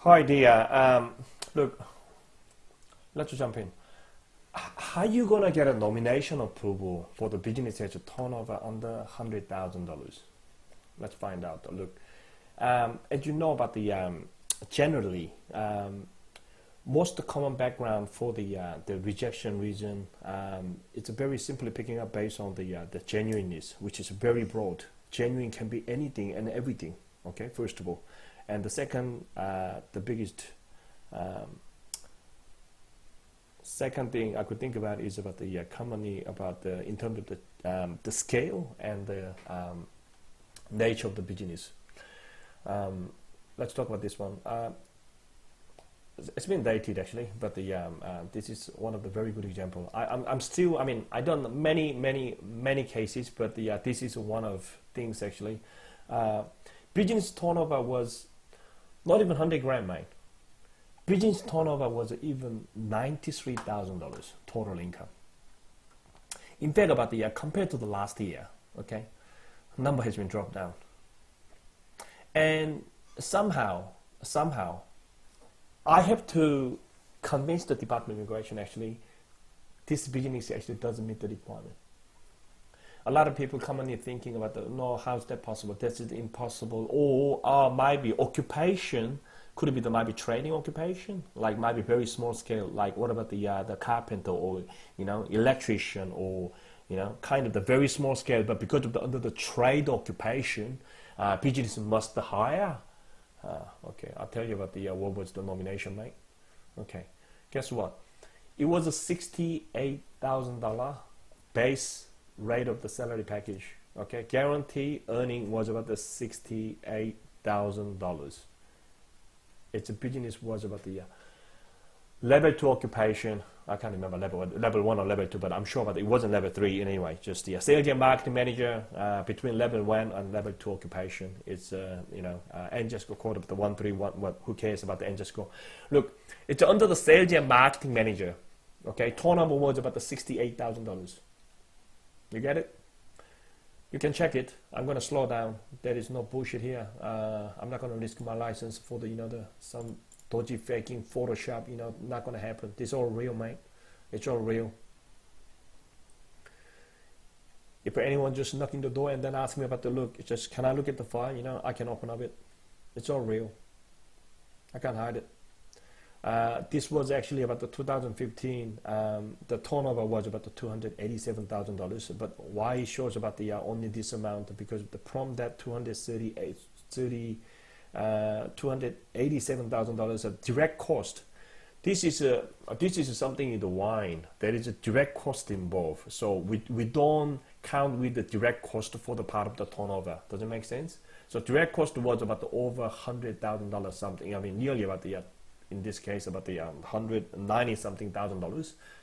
Hi, Dia. Look, let's jump in. How you gonna get a nomination approval for the business has a turnover under $100,000? Let's find out. Look, as you know about the generally most common background for the rejection reason, it's very simply picking up based on the genuineness, which is very broad. Genuine can be anything and everything. Okay, first of all, and the second, the biggest. Second thing I could think about is about the company, about in terms of the scale and the nature of the business. Let's talk about this one. It's been dated actually, but this is one of the very good example. I'm still, I mean, I done many cases, but this is one of things actually. Business turnover was not even 100 grand, mate. Business turnover was even $93,000 total income. In fact, about the compared to the last year, okay, number has been dropped down. And somehow, I have to convince the Department of Immigration actually, this business actually doesn't meet the requirement. A lot of people commonly thinking about, no, how's that possible? That's impossible. Or might be occupation. Could it be might be trading occupation, like might be very small scale, like what about the carpenter or electrician or kind of the very small scale, but because of under the trade occupation, business must hire. Okay, I'll tell you about what was the nomination, mate. Okay, guess what? It was a $68,000 base rate of the salary package. Okay, guarantee earning was about the $68,000. Its business was about the level 2 occupation. I can't remember level 1 or level 2, but I'm sure that it wasn't level 3 anyway. Just the sales and marketing manager between level 1 and level 2 occupation. It's NJ score code of the 131. Who cares about the NJ score? Look, it's under the sales and marketing manager. Okay, turnover was about the $68,000. You get it? You can check it. I'm going to slow down. There is no bullshit here. I'm not going to risk my license for some dodgy faking Photoshop. Not going to happen. It's all real, mate. It's all real. If anyone just knocking the door and then ask me about the look, it's just, can I look at the file? I can open up it. It's all real. I can't hide it. This was actually about the 2015. The turnover was about the $287,000. But why it shows about the only this amount? Because from that $287,000 of direct cost. This is something in the wine. There is a direct cost involved. So we don't count with the direct cost for the part of the turnover. Does it make sense? So direct cost was about the over $100,000 something. I mean, nearly about the in this case about the $190 something thousand.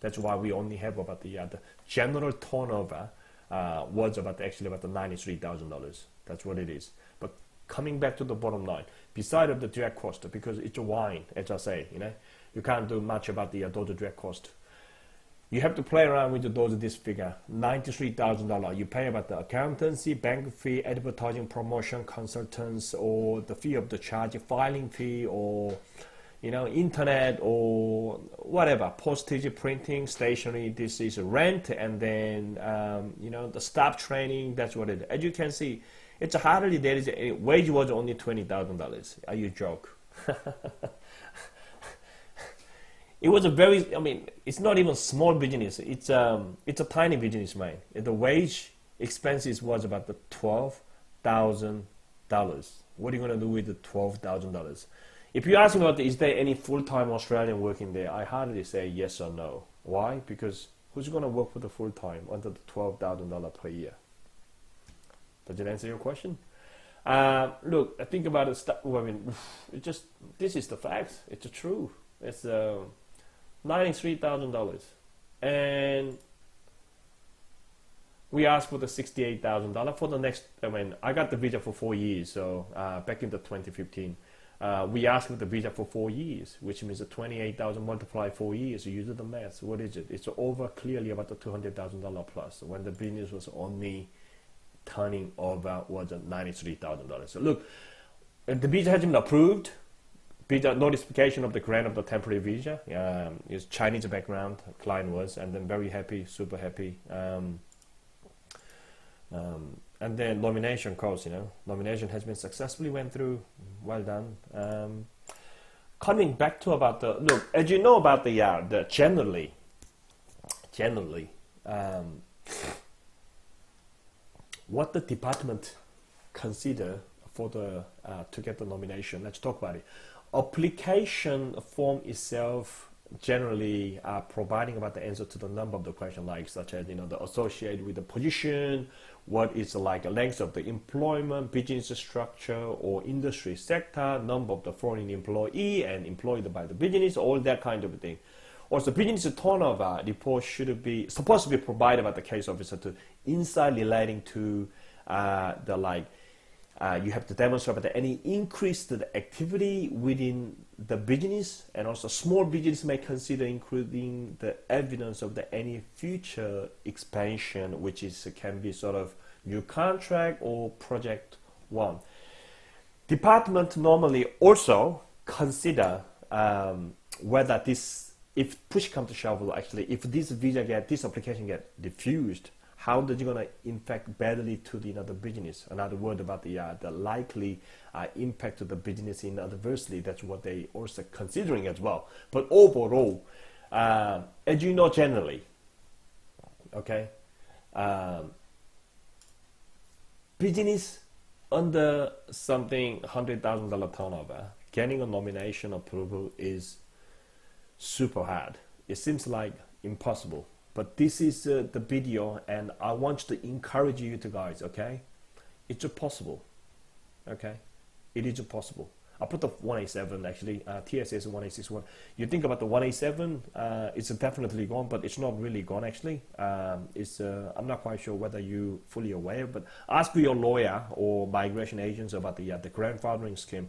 That's why we only have about the general turnover was about actually about the $93,000. That's what it is. But coming back to the bottom line, beside of the direct cost, because it's a wine, as I say, you can't do much about the those direct cost. You have to play around with this figure, $93,000. You pay about the accountancy, bank fee, advertising, promotion, consultants, or the fee of the charge, filing fee, or internet or whatever, postage, printing, stationery. This is rent, and then the staff training. That's what it is. As you can see, it's hardly there is a wage was only $20,000. Are you joke? It was a very, it's not even small business. It's a tiny business, man. The wage expenses was about the $12,000. What are you gonna do with the $12,000? If you ask me about is there any full-time Australian working there, I hardly say yes or no. Why? Because who's going to work for the full-time under the $12,000 per year? Does it answer your question? Look, I think about it. This is the facts. It's the truth. It's $93,000, and we asked for the $68,000 for the next. I got the visa for 4 years, so back in the 2015. We asked for the visa for 4 years, which means the 28,000 multiplied 4 years. So you do the math. What is it? It's over clearly about the $200,000 plus when the business was only turning over was $93,000. So look, the visa has been approved. visa notification of the grant of the temporary visa. Is Chinese background client was, and then very happy, super happy. And then nomination course, nomination has been successfully went through. Well done. Coming back to about the look, as you know about the generally, what the department consider for the to get the nomination. Let's talk about it. Application form itself generally providing about the answer to the number of the question, like such as the associated with the position, what is like a length of the employment, business structure or industry sector, number of the foreign employee and employed by the business, all that kind of thing. Also, business turnover report should be supposed to be provided by the case officer to insight relating to you have to demonstrate that any increased activity within the business, and also small business may consider including the evidence of any future expansion, which can be sort of new contract or project one. Department normally also consider whether if push comes to shove, actually, if this application get refused, how does it gonna impact badly to the business? Another word about the likely impact to the business in adversely. That's what they also considering as well. But overall, as you know, generally, okay, business under something $100,000 turnover, getting a nomination approval is super hard. It seems like impossible. But this is the video, and I want to encourage you to guys, okay? It's possible, okay? It is possible. I put the 187 actually, TSS 1861. You think about the 187, it's definitely gone, but it's not really gone actually. I'm not quite sure whether you fully aware, but ask your lawyer or migration agents about the grandfathering scheme.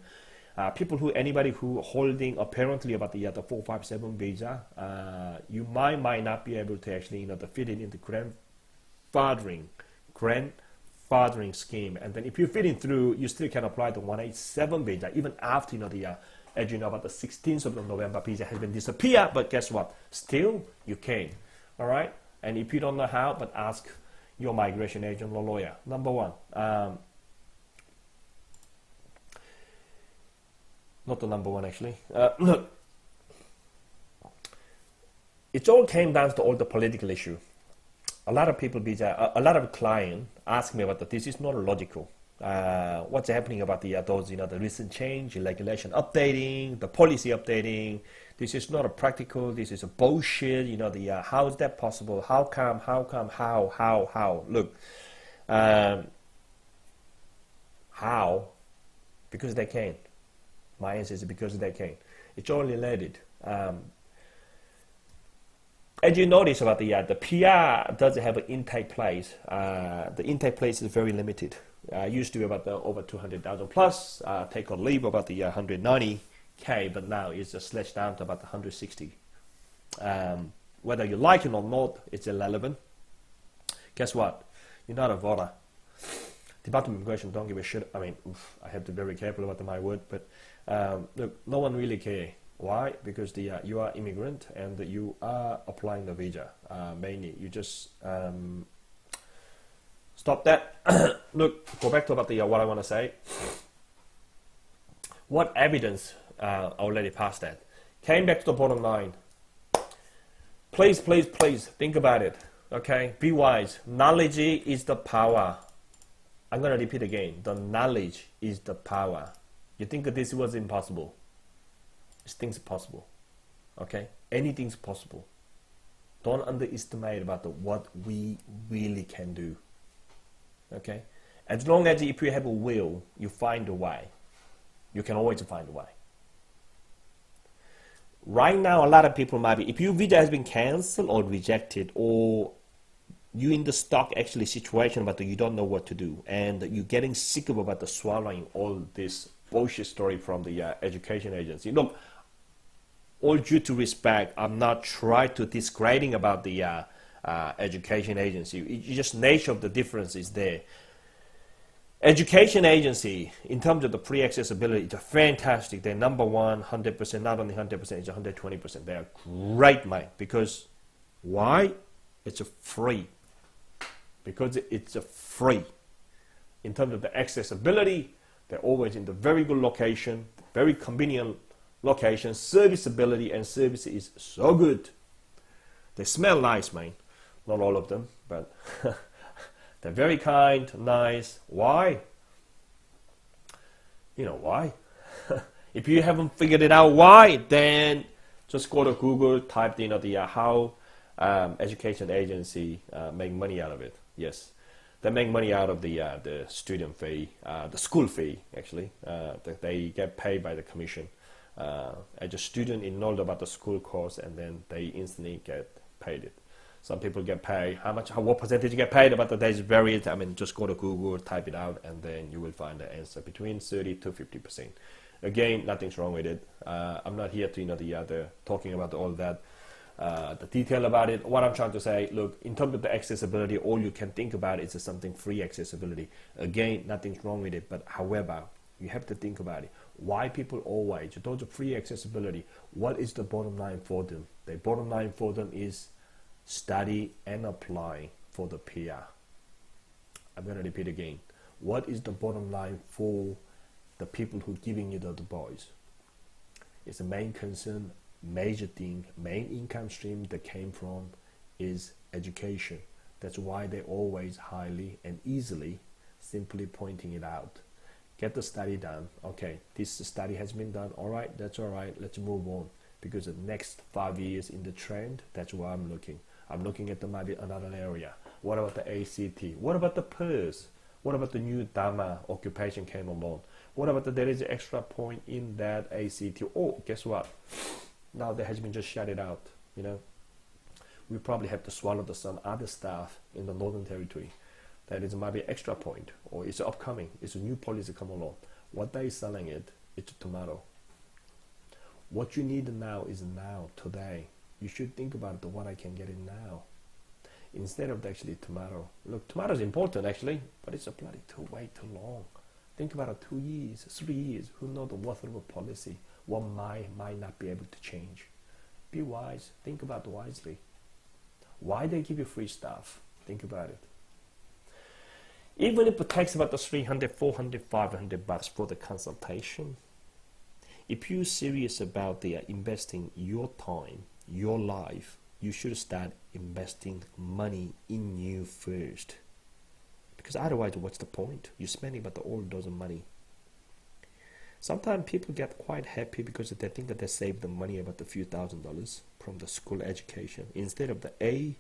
Anybody who holding apparently about the 457 visa, you might not be able to actually to fit it in the grandfathering scheme, and then if you fit in through, you still can apply the 187 visa even after as you know about the 16th of November visa has been disappeared. But guess what? Still you can. All right. And if you don't know how, but ask your migration agent or lawyer. Number one. Not the number one actually. Look, it all came down to all the political issue. A lot of people, a lot of clients ask me about that. This is not logical. What's happening about those the recent change, regulation updating, the policy updating. This is not a practical. This is a bullshit. How is that possible? How come? How? Look, how? Because they can. My answer is because they can. It's all related. As you notice about the PR doesn't have an intake place. The intake place is very limited. Used to be about over 200,000 plus. Take on leave about the 190K, but now it's just slashed down to about 160. Whether you like it or not, it's irrelevant. Guess what? You're not a voter. Department of Immigration don't give a shit. I mean, I have to be very careful about my word, but look, no one really care. Why? Because you are immigrant and you are applying the visa. Mainly, you just stop that. Look, go back to about what I want to say. What evidence already passed that? Came back to the bottom line. Please think about it. Okay, be wise. Knowledge is the power. I'm going to repeat again. The knowledge is the power. You think that this was impossible? Things are possible. Okay? Anything's possible. Don't underestimate about what we really can do. Okay? As long as if you have a will, you find a way. You can always find a way. Right now, a lot of people might be, if your visa has been cancelled or rejected, or you in the stock actually situation, but you don't know what to do, and you're getting sick of about the swallowing all this bullshit story from the education agency. Look, all due to respect, I'm not trying to disgrading about the education agency. It's just nature of the difference is there. Education agency, in terms of the free accessibility, it's fantastic. They're number one, 100%, not only 100%, it's 120%. They are great, mate. Because why? It's a free. Because it's a free. In terms of the accessibility, they're always in the very good location, very convenient location, serviceability and service is so good. They smell nice, man. Not all of them, but they're very kind, nice. Why? You know why? If you haven't figured it out why, then just go to Google, type in the how education agency make money out of it. Yes, they make money out of the student fee, the school fee actually. They get paid by the commission. As a student, you know about the school course, and then they instantly get paid it. Some people get paid. What percentage you get paid? About the days varies. I mean, just go to Google, type it out, and then you will find the answer between 30 to 50%. Again, nothing's wrong with it. I'm not here to talking about all that, the detail about it. What I'm trying to say, look, in terms of the accessibility, all you can think about is something free accessibility. Again, nothing's wrong with it, but however, you have to think about it. Why people always, those are free accessibility, what is the bottom line for them? The bottom line for them is study and apply for the PR. I'm going to repeat again. What is the bottom line for the people who giving you the advice? It's the main concern, major thing, main income stream that came from is education. That's why they always highly and easily simply pointing it out. Get the study done. Okay, this study has been done. All right, that's all right. Let's move on. Because the next 5 years in the trend, that's where I'm looking. I'm looking at maybe another area. What about the ACT? What about the PERS? What about the new Dharma occupation came along? What about there is an extra point in that ACT? Oh, guess what? Now there has been just shut it out. We probably have to swallow some other stuff in the Northern Territory. That is maybe an extra point, or it's upcoming. It's a new policy come along. What they selling it's a tomato. What you need now is now, today. You should think about what I can get in now, instead of actually tomato. Look, tomato is important actually, but it's a bloody way too long. Think about it, 2 years, 3 years. Who knows the worth of a policy? What might not be able to change. Be wise. Think about it wisely. Why they give you free stuff? Think about it. Even if it takes about the 300, 400, 500 bucks for the consultation, if you're serious about investing your time, your life, you should start investing money in you first. Because otherwise, what's the point? You're spending about all those money. Sometimes people get quite happy because they think that they saved the money about a few $1,000s from the school education. Instead of the A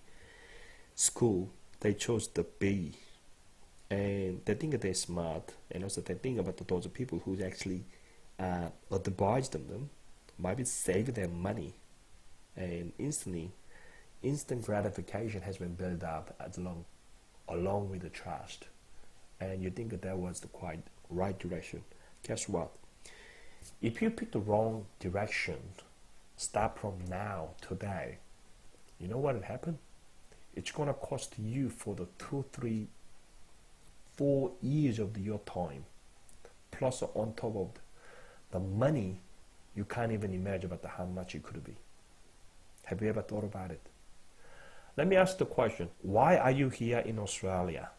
school, they chose the B. And they think that they're smart. And also they think about those people who actually advised them, might save their money. And instant gratification has been built up along with the trust. And you think that was the quite right direction. Guess what? If you pick the wrong direction, start from now, today, you know what will happen? It's going to cost you for the 2, 3, 4 years of your time. Plus on top of the money, you can't even imagine about how much it could be. Have you ever thought about it? Let me ask the question, why are you here in Australia?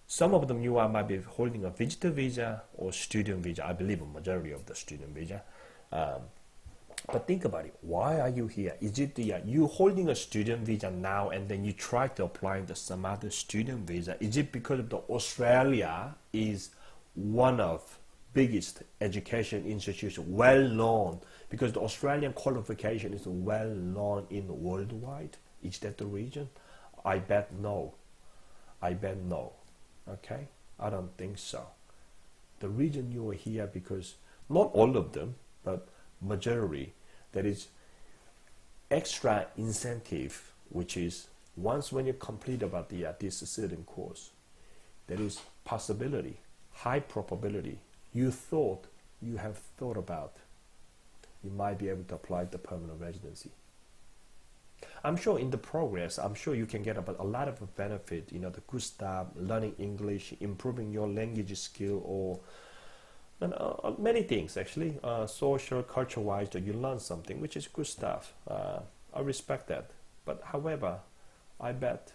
Some of them might be holding a visitor visa or student visa. I believe a majority of the student visa. But think about it. Why are you here? Is it you holding a student visa now and then you try to apply to some other student visa? Is it because of Australia is one of biggest education institution, well known, because the Australian qualification is well known in worldwide? Is that the reason? I bet no. Okay, I don't think so. The reason you are here because not all of them, but majority, there is extra incentive, which is once when you complete about this certain course, there is possibility, high probability. You have thought about, you might be able to apply the permanent residency. I'm sure in the progress, I'm sure you can get a lot of benefit, you know, the good stuff, learning English, improving your language skill, or many things actually, social, culture-wise, that you learn something, which is good stuff. I respect that. But however, I bet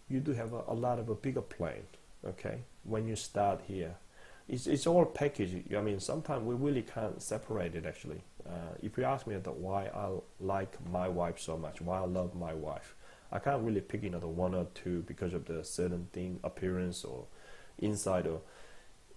you do have a lot of a bigger plan, okay, when you start here. It's all packaged. I mean, sometimes we really can't separate it actually. If you ask me that why I like my wife so much, why I love my wife, I can't really pick another one or two because of the certain thing, appearance or inside, or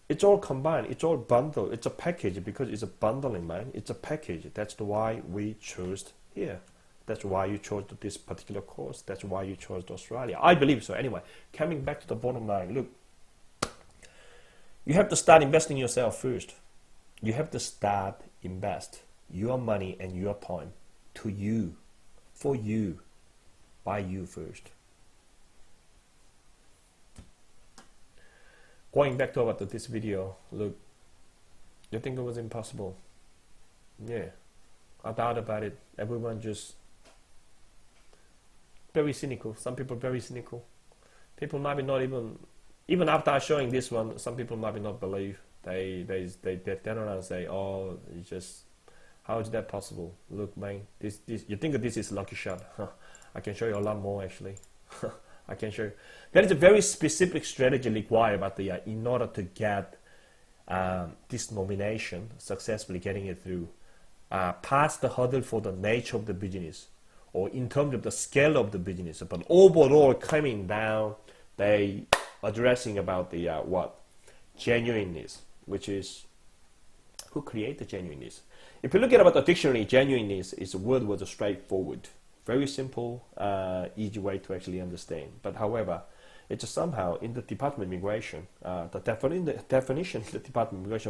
it's all combined, it's all bundled, it's a package, because it's a bundling, man. It's a package. That's why we chose here. That's why you chose this particular course. That's why you chose Australia. I believe so. Anyway, coming back to the bottom line, look, you have to start investing in yourself first. You have to start invest your money and your time to you, for you, by you first. Going back to about this video, look, you think it was impossible? Yeah, I doubt about it. Everyone just very cynical. Some people very cynical. People might be not even after showing this one, some people might be not believe. They turn around and say, "Oh, it's just, how is that possible? Look, man, this you think that this is lucky shot? I can show you a lot more actually. I can show you. There is a very specific strategy required, but in order to get this nomination successfully, getting it through, past the hurdle for the nature of the business, or in terms of the scale of the business, but overall coming down, they addressing about the genuineness, which is who create the genuineness. If you look at about the dictionary, genuineness is a word was straightforward, very simple, easy way to actually understand. But however, it's somehow in the Department of Immigration, the definition in the Department of Immigration